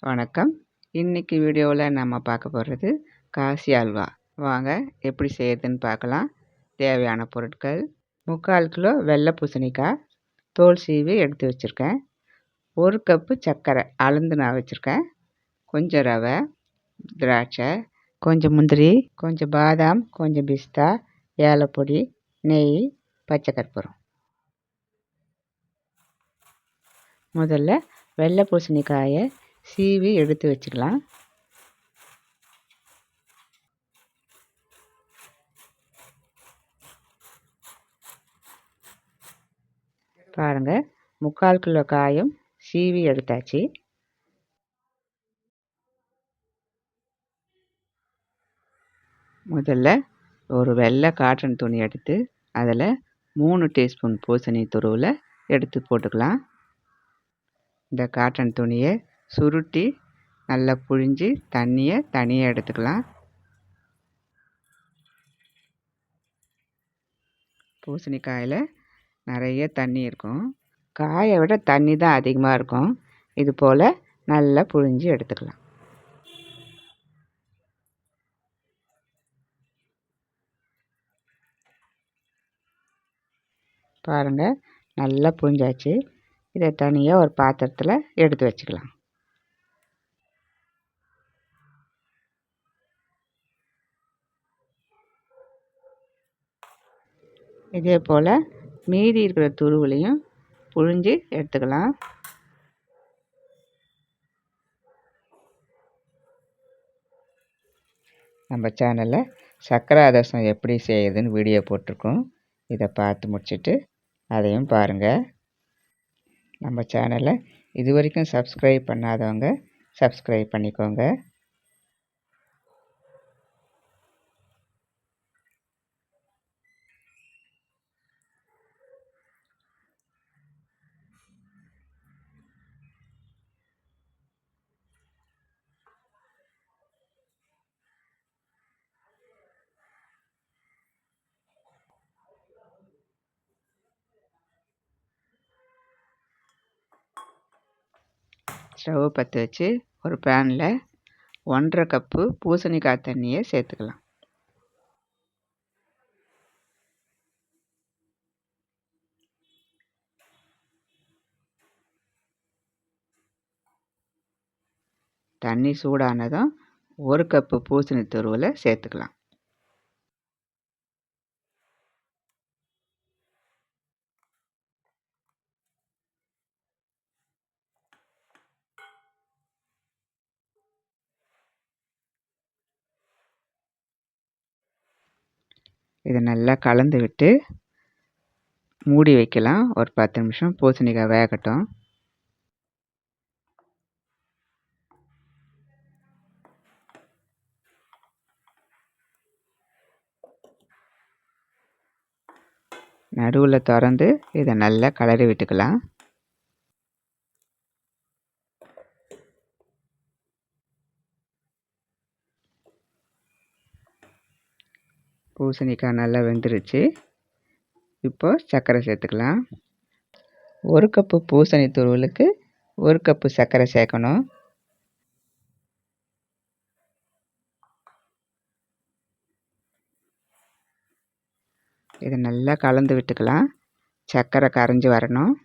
வணக்கம். இன்னைக்கு வீடியோவில் நம்ம பார்க்க போகிறது காசி அல்வா. வாங்க எப்படி செய்யறதுன்னு பார்க்கலாம். தேவையான பொருட்கள்: 3/4 கிலோ வெள்ளை பூசணிக்காய் தோல் சீவி எடுத்து வச்சுருக்கேன். 1 கப்பு சர்க்கரை அளந்து நான் வச்சுருக்கேன். கொஞ்சம் ரவை, திராட்சை, கொஞ்சம் முந்திரி, கொஞ்சம் பாதாம், கொஞ்சம் பிஸ்தா, ஏலப்பொடி, நெய், பச்சை கற்பூரம். முதல்ல வெள்ளை பூசணிக்காயை சீவி எடுத்து வச்சுக்கலாம். பாருங்கள், 3/4 கிலோ காயும் சீவி எடுத்தாச்சு. முதல்ல ஒரு வெள்ளை காட்டன் துணி எடுத்து அதில் 3 டீஸ்பூன் பூசணி துருவில் எடுத்து போட்டுக்கலாம். இந்த காட்டன் துணியை சுருட்டி நல்லா புழிஞ்சு தண்ணியை தனியாக எடுத்துக்கலாம். பூசணிக்காயில் நிறைய தண்ணி இருக்கும். காயை விட தண்ணி தான் அதிகமாக இருக்கும். இது போல் நல்லா புழிஞ்சு எடுத்துக்கலாம். பாருங்கள், நல்லா புழிஞ்சாச்சு. இதை தனியாக ஒரு பாத்திரத்தில் எடுத்து வச்சுக்கலாம். இதே போல் மீதி இருக்கிற துருவுலையும் புழிஞ்சு எடுத்துக்கலாம். நம்ம சேனலில் சர்க்கரை அதிரசம் எப்படி செய்யுதுன்னு வீடியோ போட்டிருக்கோம். இதை பார்த்து முடிச்சுட்டு அதையும் பாருங்கள். நம்ம சேனலை இது வரைக்கும் சப்ஸ்கிரைப் பண்ணாதவங்க சப்ஸ்கிரைப் பண்ணிக்கோங்க. ஸ்டவ் பற்ற வச்சு ஒரு பேனில் 1/2 கப்பு பூசணிக்காய் தண்ணியை சேர்த்துக்கலாம். தண்ணி சூடானதும் 1 கப்பு பூசணி துருவில் சேர்த்துக்கலாம். இதை நல்லா கலந்து விட்டு மூடி வைக்கலாம். ஒரு 10 நிமிஷம் பூசணிக்காய் வேகட்டும். நடுவில் திறந்து இதை நல்லா கலரி விட்டுக்கலாம். பூசணிக்காய் நல்லா வெந்துருச்சு. இப்போ சர்க்கரை சேர்த்துக்கலாம். 1 கப்பு பூசணி துருவலுக்கு 1 கப்பு சர்க்கரை சேர்க்கணும். இதை நல்லா கலந்து விட்டுக்கலாம். சர்க்கரை கரைஞ்சி வரணும்.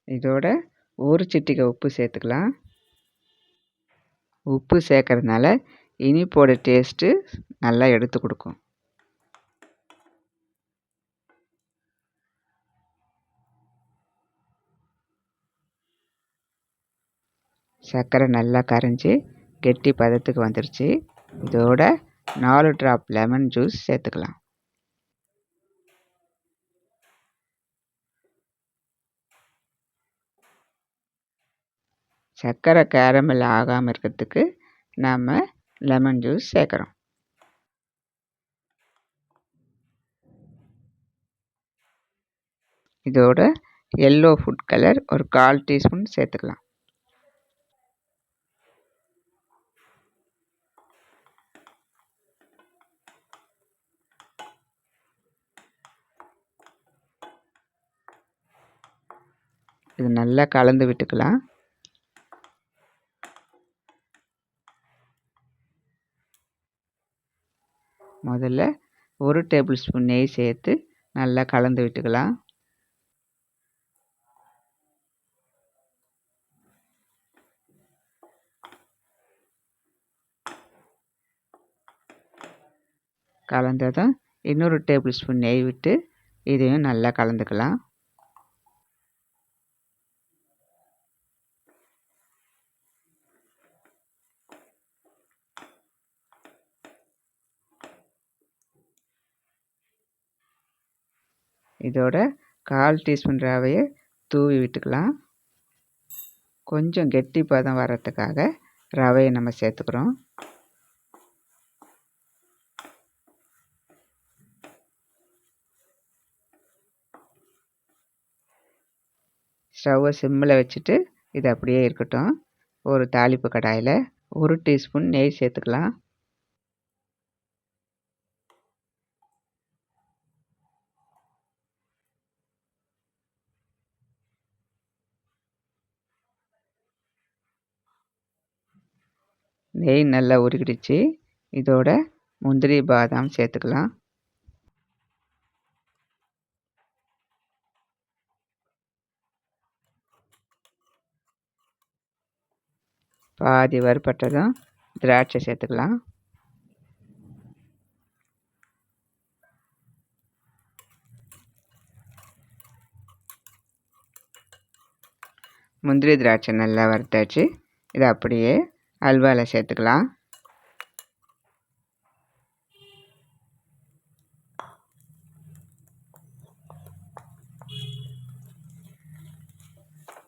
இதோட 1 சிட்டிகை உப்பு சேர்த்துக்கலாம். உப்பு சேர்க்கறதுனால இனிப்போட டேஸ்ட்டு நல்லா எடுத்து கொடுக்கும். சர்க்கரை நல்லா கரைஞ்சி கெட்டி பதத்துக்கு வந்துருச்சு. இதோட 4 ட்ராப் லெமன் ஜூஸ் சேர்த்துக்கலாம். சர்க்கரை கேரமல் ஆகாமல் இருக்கிறதுக்கு நாம் லெமன் ஜூஸ் சேர்க்குறோம். இதோட எல்லோ ஃபுட் கலர் ஒரு 1/4 டீஸ்பூன் சேர்த்துக்கலாம். இது நல்லா கலந்து விட்டுக்கலாம். முதல்ல 1 டேபிள் ஸ்பூன் நெய் சேர்த்து நல்லா கலந்து விட்டுக்கலாம். கலந்ததும் இன்னொரு டேபிள் ஸ்பூன் நெய் விட்டு இதையும் நல்லா கலந்துக்கலாம். இதோட 1/4 டீஸ்பூன் ரவையை தூவி விட்டுக்கலாம். கொஞ்சம் கெட்டி பதம் வர்றதுக்காக ரவையை நம்ம சேர்த்துக்கிறோம். ஸ்டவ்வை சிம்மில் வச்சுட்டு இது அப்படியே இருக்கட்டும். ஒரு தாளிப்பு கடாயில் 1 டீஸ்பூன் நெய் சேர்த்துக்கலாம். நெய் நல்லா உருகிடுச்சு. இதோட முந்திரி பாதாம் சேர்த்துக்கலாம். பாதி வறுபட்டதும் திராட்சை சேர்த்துக்கலாம். முந்திரி திராட்சை நல்லா வறுத்தாச்சு. இதை அப்படியே அல்வாவில் சேர்த்துக்கலாம்.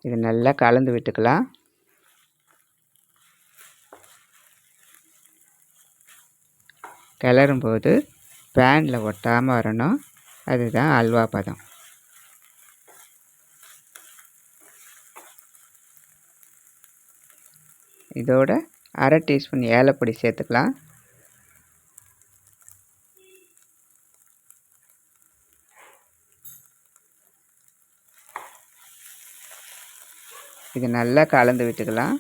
இது நல்லா கலந்து விட்டுக்கலாம். கிளறும்போது பேனில் ஒட்டாமல் வரணும். அதுதான் அல்வா பதம். இதோட 1/2 டீஸ்பூன் ஏலப்பொடி சேர்த்துக்கலாம். இது நல்லா கலந்து விட்டுக்கலாம்.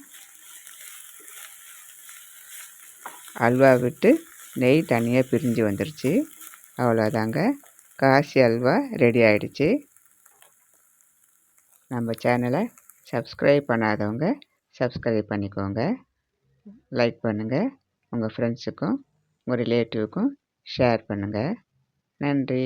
அல்வா விட்டு நெய் தனியாக பிரிஞ்சு வந்துருச்சு. அவ்வளோதாங்க, காசி அல்வா ரெடி ஆகிடுச்சு. நம்ம சேனலை சப்ஸ்கிரைப் பண்ணாதவங்க சப்ஸ்கிரைப் பண்ணிக்கோங்க. லைக் பண்ணுங்கள். உங்கள் ஃப்ரெண்ட்ஸுக்கும் உங்கள் ரிலேட்டிவுக்கும் ஷேர் பண்ணுங்கள். நன்றி.